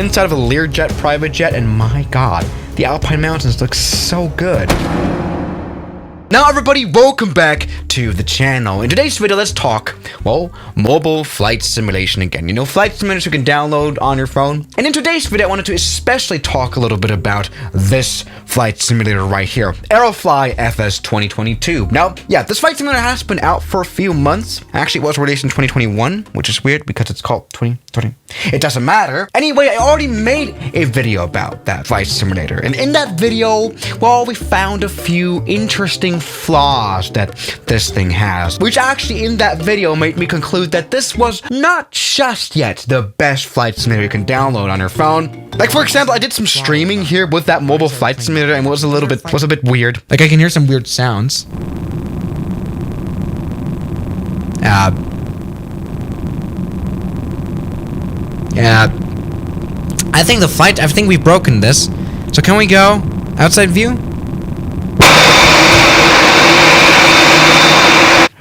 inside of a Learjet private jet, and my god, the Alpine Mountains look so good. Now everybody, welcome back to the channel. In today's video, let's talk, well, mobile flight simulation again. You know, flight simulators you can download on your phone. And in today's video, I wanted to especially talk a little bit about this flight simulator right here, Aerofly FS2022. Now, yeah, this flight simulator has been out for a few months. Actually, it was released in 2021, which is weird because it's called 2020. It doesn't matter. Anyway, I already made a video about that flight simulator. And in that video, well, we found a few interesting flaws that this thing has, which actually in that video made me conclude that this was not just yet the best flight simulator you can download on your phone. Like, for example, I did some streaming here with that mobile flight simulator and it was a bit weird. Like, I can hear some weird sounds. Yeah, I think we've broken this. So can we go outside view?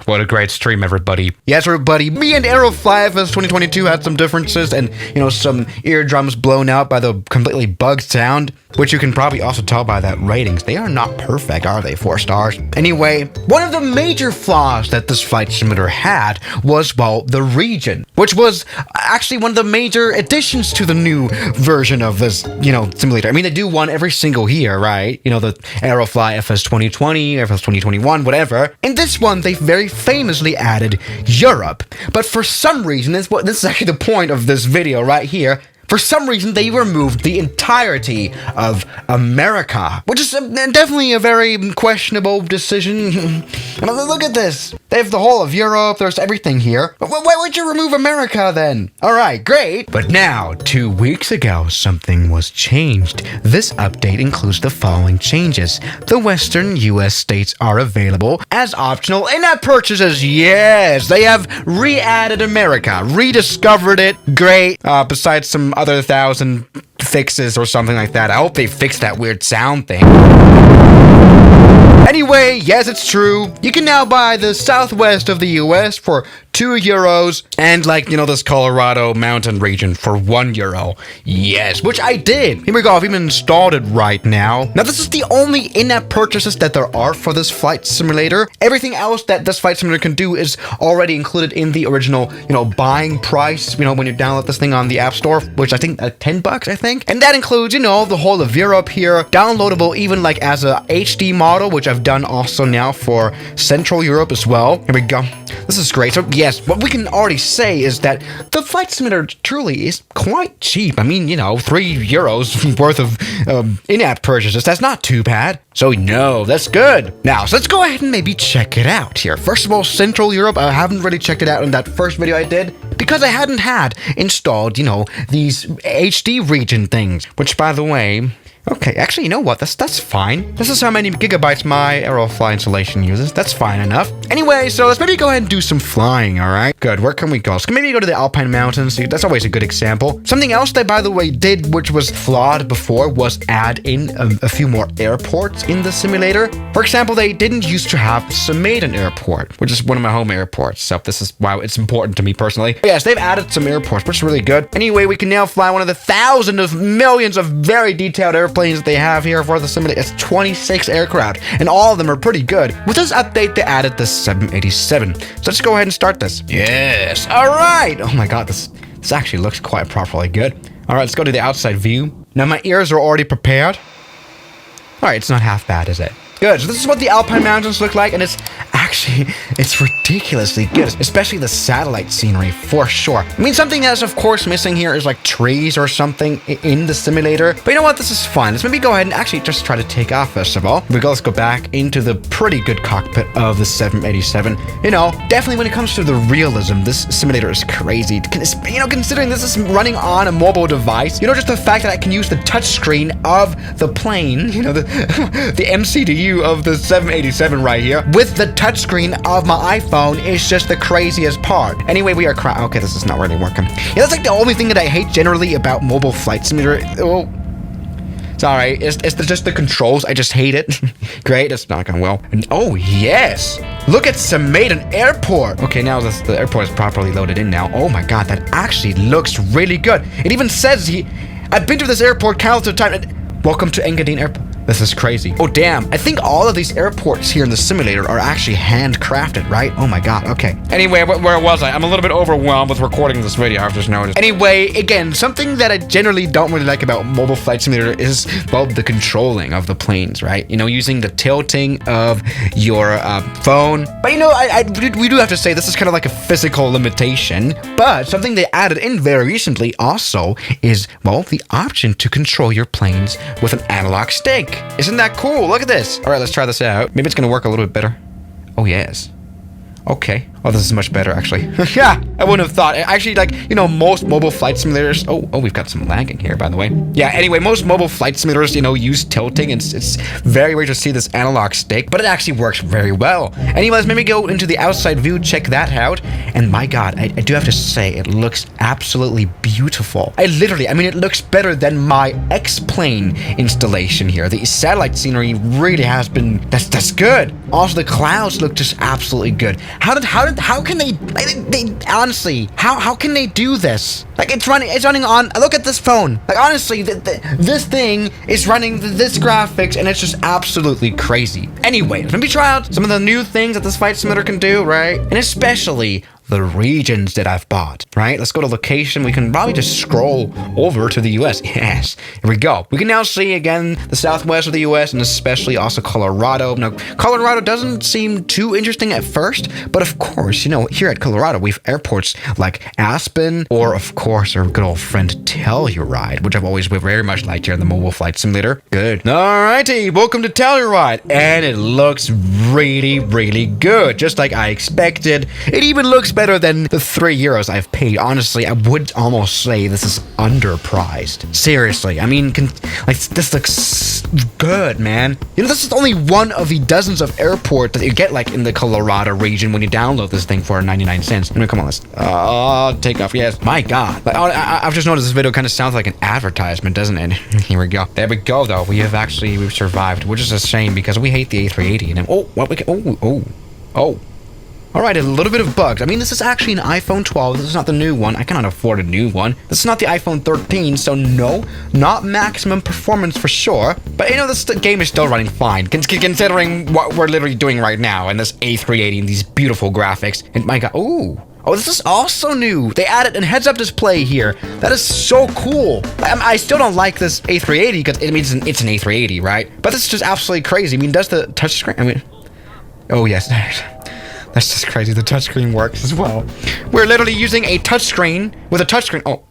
What a great stream, everybody. Yes, everybody, me and Aerofly FS2022 had some differences and, you know, some eardrums blown out by the completely bugged sound, which you can probably also tell by that ratings. They are not perfect, are they? 4 stars. Anyway, one of the major flaws that this flight simulator had was, well, the region, which was actually one of the major additions to the new version of this, you know, simulator. I mean, they do one every single year, right? You know, the Aerofly FS2020, FS2021, whatever. In this one, they very famously added Europe. But for some reason, this is actually the point of this video right here. For some reason, they removed the entirety of America, which is definitely a very questionable decision. Look at this. They have the whole of Europe. There's everything here. Why would you remove America then? All right, great. But now, 2 weeks ago, something was changed. This update includes the following changes. The Western U.S. states are available as optional in-app purchases. Yes, they have re-added America, rediscovered it. Great. Besides some other 1,000 fixes or something like that. I hope they fixed that weird sound thing. Anyway, yes, it's true. You can now buy the southwest of the US for €2 and, like, you know, this Colorado mountain region for €1. Yes, which I did. Here we go. I've even installed it right now. Now, this is the only in-app purchases that there are for this flight simulator. Everything else that this flight simulator can do is already included in the original, you know, buying price, you know, when you download this thing on the App Store, which I think $10, I think. And that includes, you know, the whole of Europe here, downloadable even like as a HD model, which I've done also now for Central Europe as well. Here we go. This is great. So yes, what we can already say is that the flight simulator truly is quite cheap. I mean, you know, €3 worth of in-app purchases. That's not too bad. So no, that's good. Now, so let's go ahead and maybe check it out here. First of all, Central Europe, I haven't really checked it out in that first video I did because I hadn't had installed, you know, these HD region things, which, by the way, okay, actually, you know what? That's fine. This is how many gigabytes my Aerofly installation uses. That's fine enough. Anyway, so let's maybe go ahead and do some flying, all right? Good. Where can we go? So maybe go to the Alpine Mountains. That's always a good example. Something else they, by the way, did, which was flawed before, was add in a few more airports in the simulator. For example, they didn't used to have Sumadan Airport, which is one of my home airports. So this is why it's important to me personally. But yes, they've added some airports, which is really good. Anyway, we can now fly one of the thousands of millions of very detailed airplanes that they have here for the simulator. It's 26 aircraft, and all of them are pretty good. With this update, they added the 787. So let's go ahead and start this. Yes. All right. Oh my god, this actually looks quite properly good. All right, let's go to the outside view. Now my ears are already prepared. All right, it's not half bad, is it? Good. So this is what the Alpine Mountains look like, and it's ridiculously good, especially the satellite scenery, for sure. I mean, something that's of course missing here is like trees or something in the simulator, but you know what, this is fine. Let's maybe go ahead and actually just try to take off first of all. Let's go back into the pretty good cockpit of the 787. You know, definitely when it comes to the realism, this simulator is crazy. You know, considering this is running on a mobile device, you know, just the fact that I can use the touchscreen of the plane, you know, the MCDU of the 787 right here with the touchscreen of my iPhone is just the craziest part. Anyway, we are okay, this is not really working. Yeah, that's like the only thing that I hate generally about mobile flight simulator. Oh, it's all right. It's just the controls. I just hate it. Great, it's not going well. And oh yes, look at Sumadan Airport. Okay, now the airport is properly loaded in now. Oh my god, that actually looks really good. It even says I've been to this airport countless of times. Welcome to Engadine Airport. This is crazy. Oh, damn. I think all of these airports here in the simulator are actually handcrafted, right? Oh my god, okay. Anyway, where was I? I'm a little bit overwhelmed with recording this video, I've just noticed. Anyway, again, something that I generally don't really like about Mobile Flight Simulator is, well, the controlling of the planes, right? You know, using the tilting of your phone. But, you know, we do have to say this is kind of like a physical limitation. But something they added in very recently also is, well, the option to control your planes with an analog stick. Isn't that cool? Look at this. All right, let's try this out. Maybe it's going to work a little bit better. Oh, yes. Okay. Oh, this is much better, actually. Yeah, I wouldn't have thought. Actually, like, you know, most mobile flight simulators... Oh, we've got some lagging here, by the way. Yeah, anyway, most mobile flight simulators, you know, use tilting. It's very rare to see this analog stick, but it actually works very well. Anyways, maybe go into the outside view, check that out. And my god, I do have to say, it looks absolutely beautiful. I mean, it looks better than my X-Plane installation here. The satellite scenery really has been... That's good. Also, the clouds look just absolutely good. How can they honestly, how can they do this? Like, it's running on, look at this phone. Like, honestly, this thing is running this graphics, and it's just absolutely crazy. Anyway, let me try out some of the new things that this flight simulator can do, right? And especially the regions that I've bought, right? Let's go to location. We can probably just scroll over to the US. Yes, here we go. We can now see again the southwest of the US and especially also Colorado. Now, Colorado doesn't seem too interesting at first, but of course, you know, here at Colorado, we have airports like Aspen or of course our good old friend Telluride, which I've always very much liked here in the Mobile Flight Simulator. Good. Alrighty, welcome to Telluride. And it looks really, really good. Just like I expected. It even looks better than the €3 I've paid. Honestly, I would almost say this is underpriced. Seriously, I mean, like, this looks good, man. You know, this is only one of the dozens of airports that you get, like, in the Colorado region when you download this thing for 99 cents. I mean, come on, let's take off. Yes, my god. Like, I've just noticed this video kind of sounds like an advertisement, doesn't it? Here we go. There we go, though. We've survived, which is a shame because we hate the A380. And all right, a little bit of bugs. I mean, this is actually an iPhone 12. This is not the new one. I cannot afford a new one. This is not the iPhone 13, so no, not maximum performance for sure. But, you know, this game is still running fine, considering what we're literally doing right now, and this A380 and these beautiful graphics. And my god, oh, this is also new. They added a heads-up display here. That is so cool. I still don't like this A380 because it means it's an A380, right? But this is just absolutely crazy. I mean, does the touchscreen? I mean, oh yes. That's just crazy. The touchscreen works as well. We're literally using a touchscreen with a touchscreen. Oh.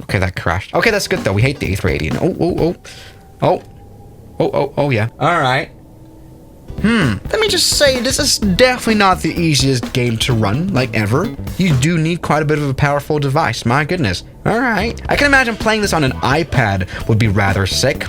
Okay, that crashed. Okay, that's good though. We hate the A380. Oh, yeah. All right. Let me just say, this is definitely not the easiest game to run, like ever. You do need quite a bit of a powerful device. My goodness. All right. I can imagine playing this on an iPad would be rather sick.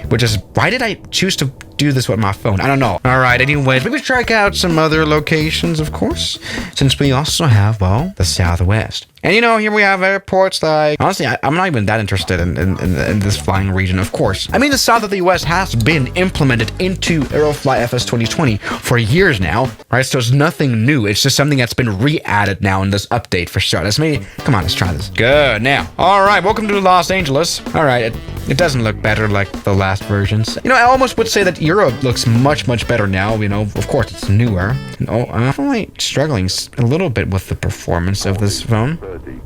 Which is, why did I choose to do this with my phone? I don't know. All right, anyways, maybe check out some other locations, of course, since we also have, well, the Southwest. And, you know, here we have airports like, honestly, I'm not even that interested in this flying region, of course. I mean, the south of the US has been implemented into Aerofly FS2020 for years now, right? So it's nothing new. It's just something that's been re-added now in this update for sure. Come on, let's try this. Good, now. All right, welcome to Los Angeles. All right, it doesn't look better like the last versions. You know, I almost would say that Europe looks much, much better now. You know, of course, it's newer. And, I'm definitely struggling a little bit with the performance of this phone. 30,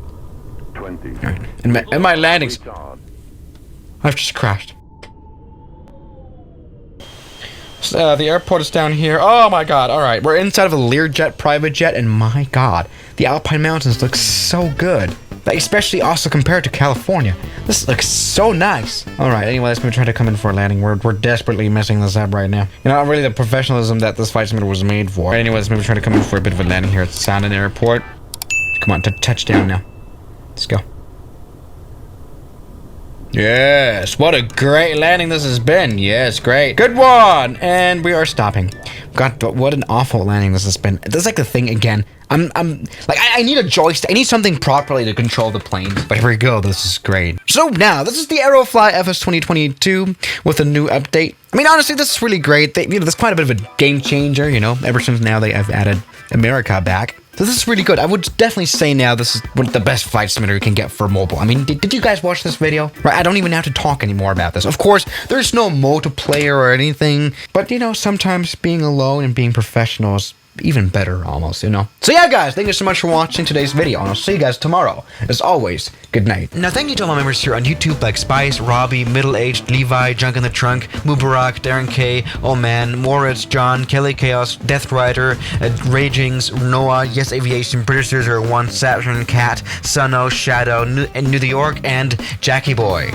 20. Right. And my landings... I've just crashed. So, the airport is down here. Oh my god, alright. We're inside of a Learjet private jet, and my god, the Alpine Mountains look so good. Like, especially also compared to California. This looks so nice. Alright, anyway, let's try to come in for a landing. We're desperately messing this up right now. You know, not really the professionalism that this flight simulator was made for. Anyways, maybe try to come in for a bit of a landing here at Sandon Airport. Come on, touchdown now. Let's go. Yes, what a great landing this has been. Yes, great. Good one. And we are stopping. God, what an awful landing this has been. This is like the thing again. I need a joystick. I need something properly to control the plane. But here we go. This is great. So now, this is the Aerofly FS2022 with a new update. I mean, honestly, this is really great. There's quite a bit of a game changer, you know, ever since now they have added America back. So this is really good. I would definitely say now this is one of the best flight simulator you can get for mobile. I mean, did you guys watch this video? Right, I don't even have to talk anymore about this. Of course, there's no multiplayer or anything, but you know, sometimes being alone and being professional is even better almost, you know. So yeah, guys, thank you so much for watching today's video, and I'll see you guys tomorrow. As always, good night. Now, thank you to all my members here on YouTube like Spice, Robbie, Middle Aged, Levi, Junk in the Trunk, Mubarak, Darren K, Oh Man, Moritz, John, Kelly Chaos, Death Rider, Ragings, Noah, Yes Aviation, British 001, Saturn, Cat, Sunno, Shadow, New York, and Jackie Boy.